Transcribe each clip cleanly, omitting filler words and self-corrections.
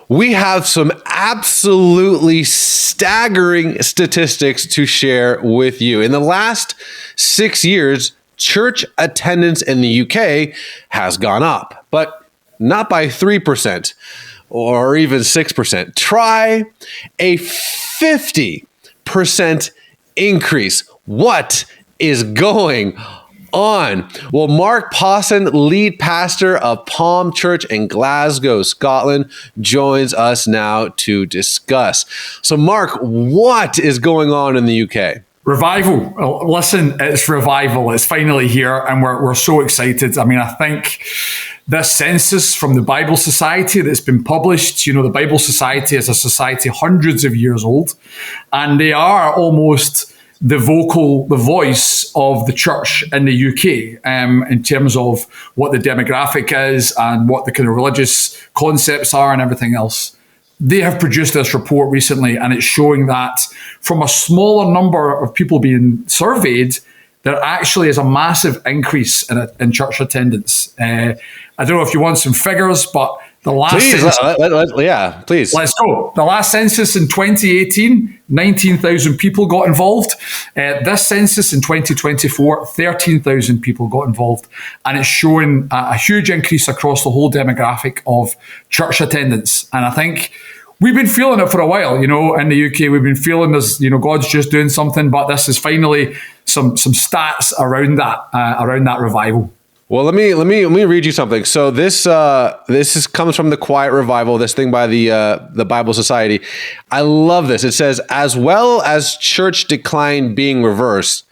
we have some absolutely staggering statistics to share with you. In the last 6 years, church attendance in the UK has gone up, but not by 3% or even 6%. Try a 50% increase. What is going on? Well, Marc Pawson, lead pastor of Palm Church in Glasgow, Scotland, joins us now to discuss. So, Marc, what is going on in the UK? Revival. Listen, it's revival. It's finally here, and we're so excited. I mean, I think this census from the Bible Society that's been published, the Bible Society is a society hundreds of years old, and they are almost the voice of the church in the UK in terms of what the demographic is and what the kind of religious concepts are and everything else. They have produced this report recently, and it's showing that from a smaller number of people being surveyed, there actually is a massive increase in church attendance. I don't know if you want some figures, but the last census, please. Let's go. The last census in 2018, 19,000 people got involved. This census in 2024, 13,000 people got involved. And it's showing a huge increase across the whole demographic of church attendance. And I think we've been feeling it for a while, in the UK. We've been feeling this, God's just doing something, but this is finally some stats around that revival. Well, let me read you something. So this comes from the Quiet Revival, this thing by the Bible Society. I love this. It says, as well as church decline being reversed,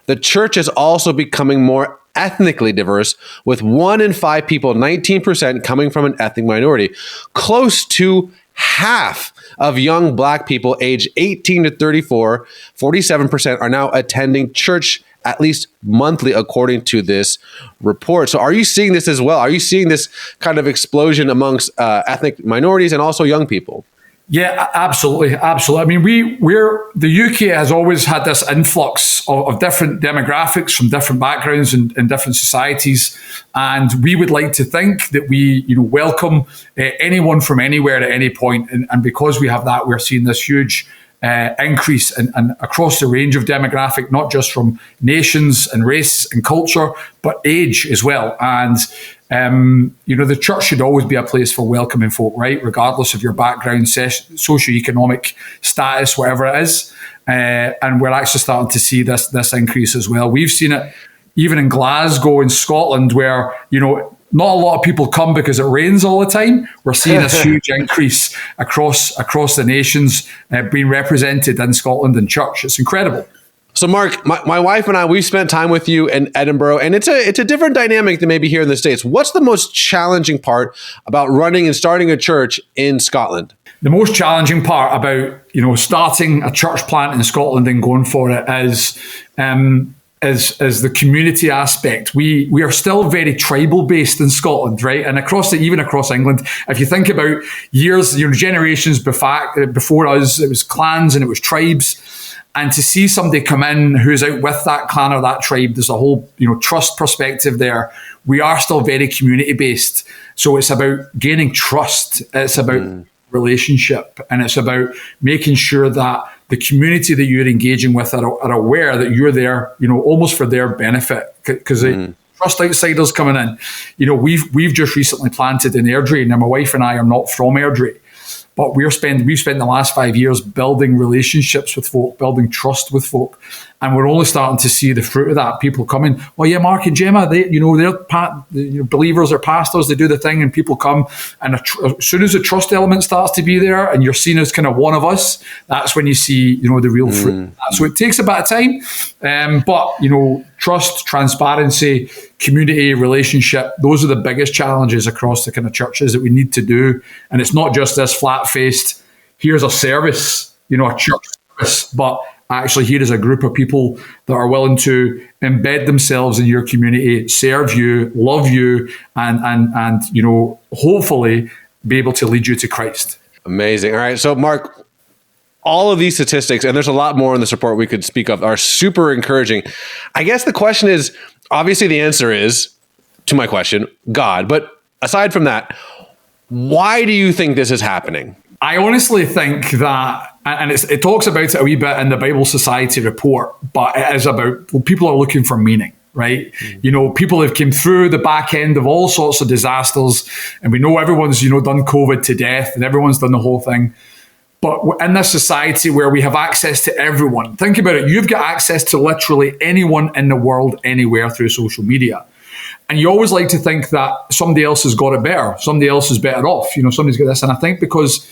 the church is also becoming more ethnically diverse, with 1 in 5 people, 19%, coming from an ethnic minority. Close to half of young Black people aged 18 to 34, 47%, are now attending church at least monthly, according to this report. So are you seeing this as well? Are you seeing this kind of explosion amongst ethnic minorities and also young people? Yeah, absolutely. Absolutely. I mean, the UK has always had this influx of different demographics from different backgrounds and different societies. And we would like to think that we, welcome anyone from anywhere at any point. And because we have that, we're seeing this huge increase and across the range of demographic, not just from nations and race and culture, but age as well. And the church should always be a place for welcoming folk, right? Regardless of your background, socioeconomic status, whatever it is. And we're actually starting to see this increase as well. We've seen it even in Glasgow in Scotland, where, not a lot of people come because it rains all the time. We're seeing this huge increase across the nations being represented in Scotland in church. It's incredible. So, Marc, my wife and I, we've spent time with you in Edinburgh, and it's a different dynamic than maybe here in the States. What's the most challenging part about running and starting a church in Scotland? The most challenging part about, starting a church plant in Scotland and going for it is the community aspect. We are still very tribal based in Scotland, right? And even across England, if you think about years, generations before us, it was clans and it was tribes. And to see somebody come in who's out with that clan or that tribe, there's a whole, trust perspective there. We are still very community based. So it's about gaining trust. It's about relationship, and it's about making sure that the community that you're engaging with are aware that you're there, almost for their benefit, because they trust outsiders coming in. We've just recently planted in Airdrie. Now, my wife and I are not from Airdrie, but we've spent the last 5 years building relationships with folk, building trust with folk. And we're only starting to see the fruit of that. People coming, oh yeah, Mark and Gemma, they're believers or pastors, they do the thing, and people come. And as soon as the trust element starts to be there and you're seen as kind of one of us, that's when you see, the real fruit. So it takes a bit of time, but trust, transparency, community, relationship, those are the biggest challenges across the kind of churches that we need to do. And it's not just this flat-faced, here's a service, a church service, but actually here is a group of people that are willing to embed themselves in your community, serve you, love you, and hopefully be able to lead you to Christ. Amazing. All right. So, Marc, all of these statistics, and there's a lot more in this report we could speak of, are super encouraging. I guess the question is, obviously the answer is, to my question, God. But aside from that, Why do you think this is happening? I honestly think that, and it talks about it a wee bit in the Bible Society report, but it is about, well, people are looking for meaning, right? People have came through the back end of all sorts of disasters, and we know everyone's, done COVID to death, and everyone's done the whole thing. But in this society where we have access to everyone, think about it, you've got access to literally anyone in the world, anywhere through social media. And you always like to think that somebody else has got it better, somebody else is better off, somebody's got this. And I think because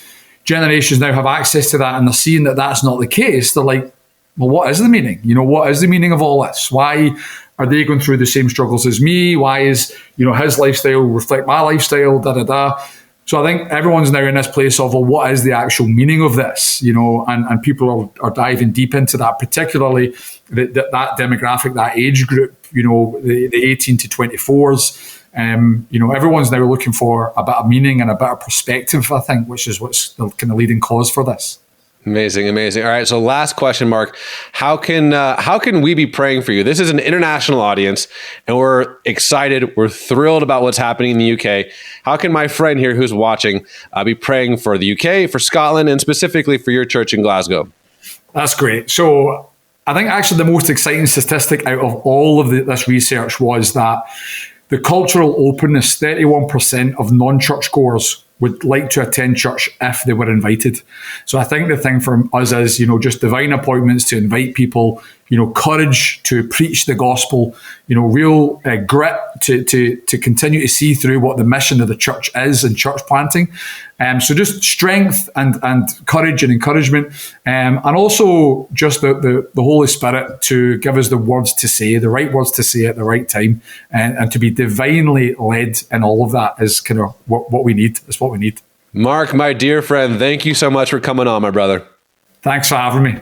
generations now have access to that and they're seeing that that's not the case, they're like, well, what is the meaning? What is the meaning of all this? Why are they going through the same struggles as me? Why is, his lifestyle reflect my lifestyle, So I think everyone's now in this place of, well, what is the actual meaning of this? And people are diving deep into that, particularly that demographic, that age group, the 18 to 24s. Everyone's now looking for a bit of meaning and a better perspective, I think, which is what's the kind of leading cause for this. Amazing. All right. So last question, Marc. How can we be praying for you? This is an international audience, and we're excited. We're thrilled about what's happening in the UK. How can my friend here who's watching be praying for the UK, for Scotland, and specifically for your church in Glasgow? That's great. So I think actually the most exciting statistic out of all of this research was that the cultural openness, 31% of non-church goers would like to attend church if they were invited. So I think the thing for us is, just divine appointments to invite people, courage to preach the gospel, real grit to continue to see through what the mission of the church is in church planting. So just strength and courage and encouragement, and also just the Holy Spirit to give us the words to say, the right words to say at the right time, and to be divinely led in all of that is kind of what we need. It's what we need. Marc, my dear friend, thank you so much for coming on, my brother. Thanks for having me.